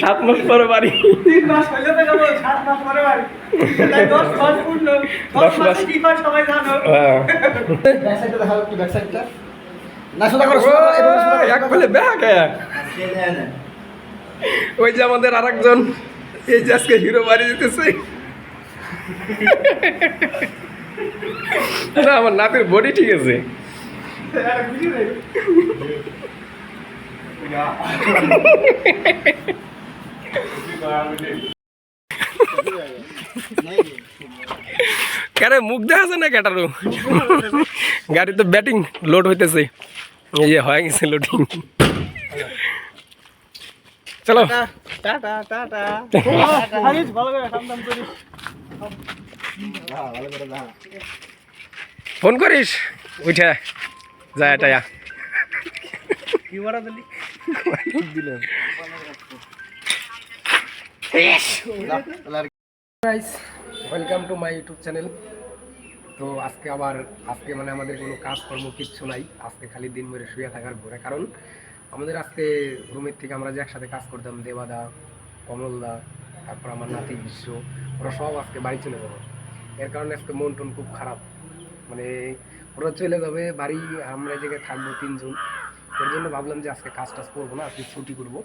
7 মাস পরে বাড়ি। 3 মাস হইলো তো কেবল 7 মাস পরে বাড়ি। 10 মাস পূর্ণ। 10 মাস কি হয় সবাই জানো। ব্যাক সাইডটা দেখাও একটু ব্যাক সাইডটা। না সোজা করো এক বলে ব্যাক ওই যে আমাদের আরেকজন এই যে আজকে হিরো বাড়ি যেতেছে না আমার নাতির বডি ঠিক আছে কারে মুখ দেখা আছে না ক্যাটারো গাড়ি তো ব্যাটিং লোড হইতেছে এই যে হয়ে গেছে লোডিং চলো টাটা টাটা হারিস ভালো করে কাম দাম করিস ভালো করে যা ফোন করিস উঠে যায় এটায়া কি বড় দিলি দিলাম guys welcome to my YouTube channel. তো আজকে মানে আমাদের কোনো কাজকর্ম কিচ্ছু নাই, আজকে খালি দিন ভরে শুয়ে থাকার ঘরে। কারণ আমাদের আজকে রুমের থেকে আমরা যে একসাথে কাজ করতাম, দেবাদা, কমলদা, তারপর আমার নাতি বিশ্ব, ওরা সব আজকে বাড়ি চলে যাবো। এর কারণে আজকে মন টন খুব খারাপ, মানে ওরা চলে যাবে বাড়ি, আমরা এই জায়গায় থাকবো 3 জন। এর জন্য ভাবলাম যে আজকে কাজ টাজ করবো না, আজকে ছুটি করবো।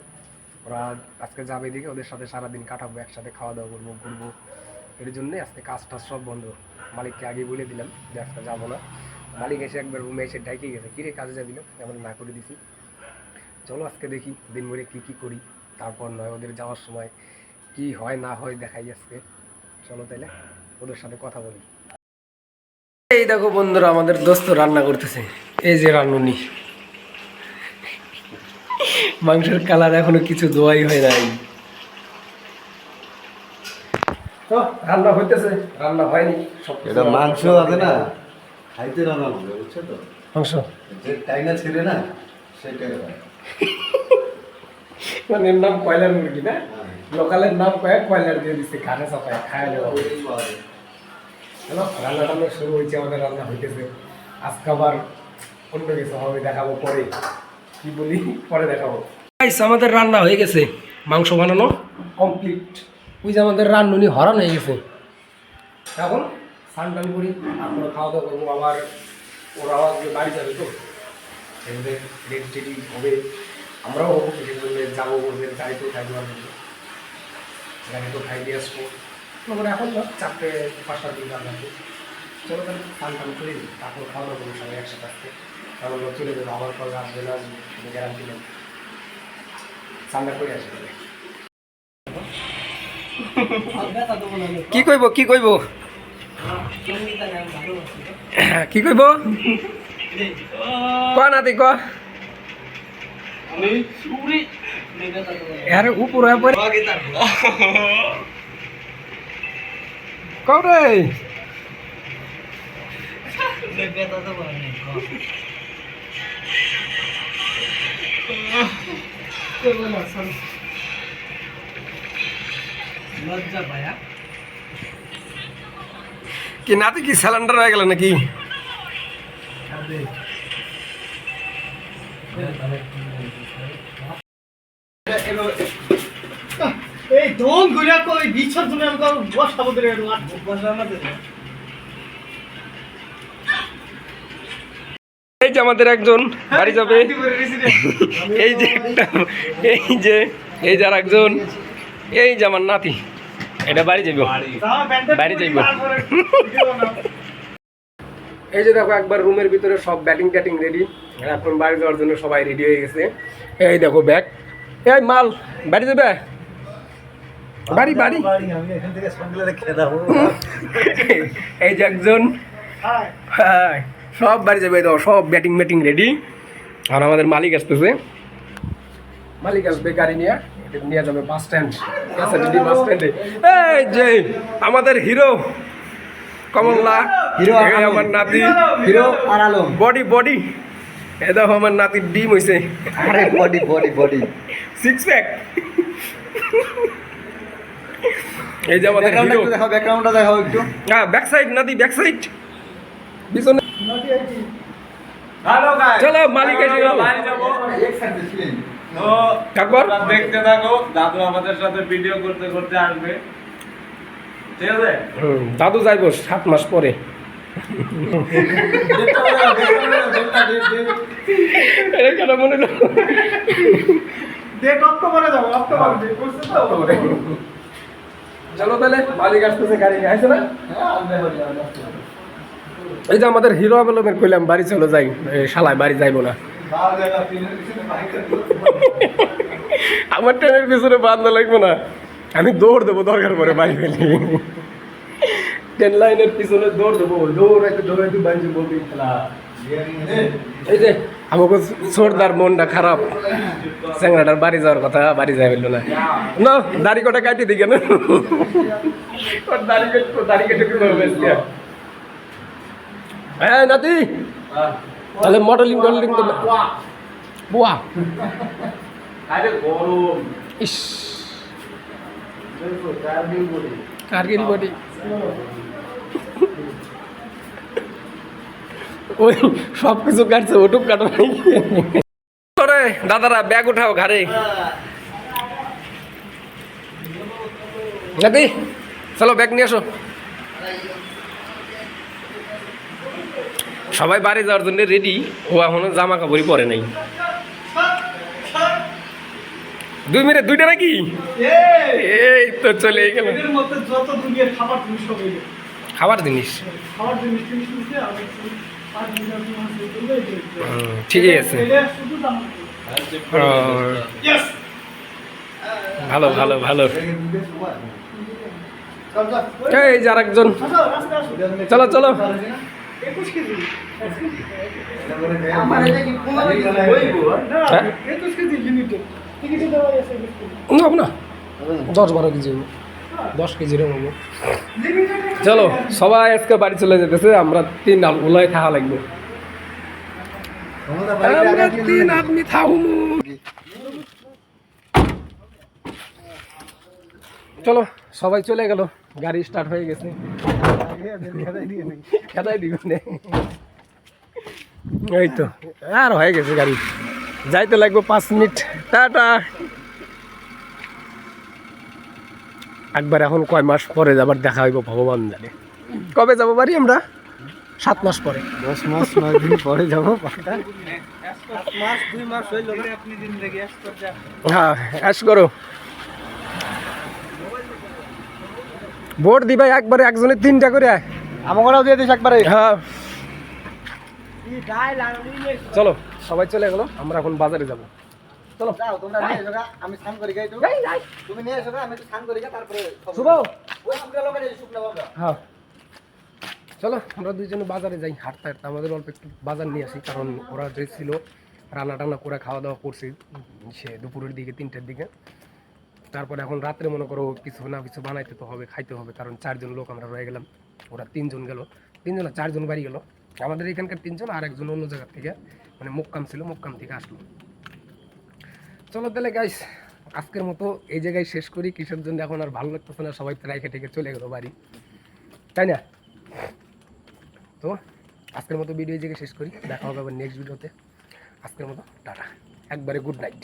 ওরা আজকে যাবে দিকে, ওদের সাথে সারাদিন কাটাবো, একসাথে খাওয়া দাওয়া করবো, ঘুরবো। এর জন্যে আজকে কাজ টাজ সব বন্ধ। মালিককে আগে বলে দিলাম যে আজকে যাবো না। মালিক এসে একবার রুমে এসে ডাইকে গেছে, কিরে কাজে যাবি না? এমন না করে দিছি। চলো আজকে দেখি দিন ভরে কী করি, তারপর নয় ওদের যাওয়ার সময় কি হয় না হয় দেখাই আজকে। চলো তাইলে ওদের সাথে কথা বলি। এই দেখো বন্ধুরা, আমাদের দোস্ত রান্না করতেছে। এই যে রান্নুনি, মাংসের কালার এখনো কিছু দোয়াই হয় নাই। তো রান্না হইতেছে, রান্না হয়নি সব। এটা মাংস আছে না, খাইতে রান্না হবে, বুঝছো তো? মাংস যে টাইনা ছিঁড়ে না সেটাই হয়। মানে এর নাম কয়লার মুরগি না, লোকালের নাম কয়লার দিয়ে দিচ্ছে, খানে চাপায় খায় নেওয়া। হ্যালো, রান্না টান্না শুরু হয়েছে, আমাদের রান্না হইতেছে। আজকে আবার অন্য কিছু হবে, দেখাবো পরে। কি বলি পরে দেখাবো। আমাদের রান্না হয়ে গেছে, মাংস বানানো কমপ্লিট। ওই যে আমাদের রান্নুনি হরান হয়ে গেছে। এখন স্নান টান করি, তারপরে খাওয়া দাওয়া করবো। আবার ওরা আজকে বাড়ি যাবে, তো এদের রেডি টেডি হবে, আমরাও হবো। সেজন্য যাবো, ওদের গাড়িতেও থাকবো, গাড়িতেও খাই দিয়ে আসবো। তারপরে এখন না 4-5টার দিন রান্না করবো। চলো তাহলে স্নান টান করে তারপর খাওয়া দাওয়া করবো সবাই একসাথে আসতে। তারপর চলে যাবো, আবার পরে আসবে না, গ্যারান্টি নেই। স্নানটা করে আসবে। কি কইব কি কইব কি কইব ক নাতি ক আরে উপরে পরে কও রে কি নাতি কি সিলিন্ডার হয়ে গেল নাকি? এই দোন গুলা কই বিছর তুমি আমাকে বসাবো ধরে বসানো দে। এই যে আমাদের একজন বাড়ি যাবে, এই যে এই যে আর একজন, এই যে আমার নাতি, এটা বাড়ি যাইব, বাড়ি যাইব। এই যে দেখো একবার রুমের ভিতরে সব ব্যাটিং ট্যাটিং রেডি, এখন বাড়ি যাওয়ার জন্য সবাই রেডি হয়ে গেছে। এই দেখো ব্যাগ, এই মাল বাড়ি যাবে, বাড়ি বাড়ি। এই যে একজন, হ্যাঁ সব বাড়ি যাবে, দেখো সব ব্যাটিং ব্যাটিং রেডি। আর আমাদের মালিক আসতেছে, মালিক আসবে গাড়ি নিয়ে, নিয়ে যাবে বাস স্ট্যান্ড, বাস স্ট্যান্ডে। এই যে আমাদের হিরো কমলা, হিরো আমার নাতি, হিরো আর আলম বডি বডি। এ দেখো আমার নাতির ডিম হইছে, আরে বডি বডি বডি 6 প্যাক। এই যে আমাদের হিরো, দেখো ব্যাকগ্রাউন্ডটা দেখো একটু। হ্যাঁ ব্যাক সাইড নাতি, ব্যাক সাইড পিছনে। হ্যালো গাইস চলো, মালিক এসে গেল। বাড়ি যাবো তো তারপর? তোমরা দেখতে থাকো দাদু আমাদের সাথে ভিডিও করতে করতে আসবে ঠিক আছে দাদু যাইব 7 মাস পরে। এটা কেন মনে হলো? ডেট অক্টোবরে যাবো অক্টোবর বুঝছো তো চলো তাহলে, মালিক আসতেছে, গাড়ি নিয়ে আসছে না? এই যে আমাদের হিরো আলমের কইলাম বাড়ি চলে যাই, শালায় বাড়ি যাইবো না। আমার ট্রেনের পিছনে বাঁধা লাগবে না, আমি দৌড় দেবো দরকার পরে বাড়ি ফেলি। ট্রেন লাইনের পিছনে দৌড় দেবো, দৌড়াইতে বাড়ি যাবো। এই যে আমাকে ছোটদার মনটা খারাপ, চ্যাংড়াটার বাড়ি যাওয়ার কথা, বাড়ি যাই ফেললো না। না, দাড়ি কটা কাটি দিই কেন? দাড়ি কেটে কি করবে? হ্যাঁ নাতি, তাহলে মডেলিং তো বুয়া। আরে গরম ইস, কার্গিল বডি। ওই সব কিছু কাটছে, ওটুক কাটো নাই। দাদারা ব্যাগ উঠাও ঘাড়ে। নাতি চলো, ব্যাগ নিয়ে আসো। সবাই বাড়ি যাওয়ার জন্য রেডি, ও এখনো জামা কাপড়ই পরে নাই। 2 মিনিট 2টা নাকি? এই তো চলে গেল। এর মধ্যে যত দুনিয়ার খাবার জিনিস সব এই খাবার জিনিস খাবার জিনিস নিচে আমি আর ঠিকই আছে। শুধু দাম ইয়েস, ভালো ভালো ভালো। এই যে আরেকজন, রাস্তা আসো চলো চলো। 21 কেজি আমার এটা কি না হ্যাঁ? 21 কেজি লিমিটেড টিকিট দেওয়া আছে হবে না, 10-12 কেজি, 10 কেজির নেবো। লিমিটেড চলো, সবাই আজকে বাড়ি চলে যেতেছে, আমরা 3 উলায় থাকা লাগবে। আমরা 3 আদমি থাকুন। চলো, সবাই চলে গেল, গাড়ি স্টার্ট হয়ে গেছে। খেদাই দিবে না। এই তো আর হয়ে গেছে, গাড়ি যাইতে লাগবে 5 মিনিট। টাটা। একবার এখন কয় মাস পরে যাবার দেখা হইব ভগবান জানে। কবে যাব বাড়ি আমরা? 7 মাস পরে। 10 মাস 9 দিন পরে যাবো। মাস 2 মাস হইল না আপনি জিন্দেগি এস করতে হ্যাঁ, অ্যাশ করো। ভোট দিবে একবারে, একজনের 3টা করে। আমাকেও দিয়ে দিস একবারে। হ্যাঁ এই ডাই লাগাই চলো, সবাই চলে গেল, আমরা এখন বাজারে যাব। চলো যাও তোমরা নিয়ে এসো গা, আমি স্নান করি গাই তো। তুমি নিয়ে এসো গা, আমি একটু স্নান করি গা, তারপরে শুভ। ওই শুকনা লোকের শুকনা বাবা। হ্যাঁ চলো, আমরা দুইজনে বাজারে যাই, হাঁটতে হাঁটতে আমাদের অল্প একটু বাজার নিয়ে আসি, কারণ ওরা যে ছিল রান্না টান্না করে খাওয়া দাওয়া করছি সে দুপুরের দিকে 3টার দিকে। তারপরে এখন রাত্রে মনে করো কিছু না কিছু বানাইতে তো হবে, খাইতে হবে, কারণ 4 জন লোক আমরা রয়ে গেলাম, ওরা 3 জন গেল, 3 জন 4 জন বাড়ি গেল। আমাদের এখানকার 3 জন, আর একজন অন্য জায়গা থেকে, মানে মুক্কাম ছিল, মুক্কাম থেকে আসলো। চলো তাহলে গাইস, আজকের মতো এই জায়গায় শেষ করি। কিসের জন্য এখন আর ভালো লাগতেছে না, সবাই প্রায় খেটে চলে গেল বাড়ি, তাই না? তো আজকের মতো ভিডিও এই জায়গায় শেষ করি, দেখা হবে আবার নেক্সট ভিডিওতে। আজকের মতো টাটা, একবারে গুড নাইট।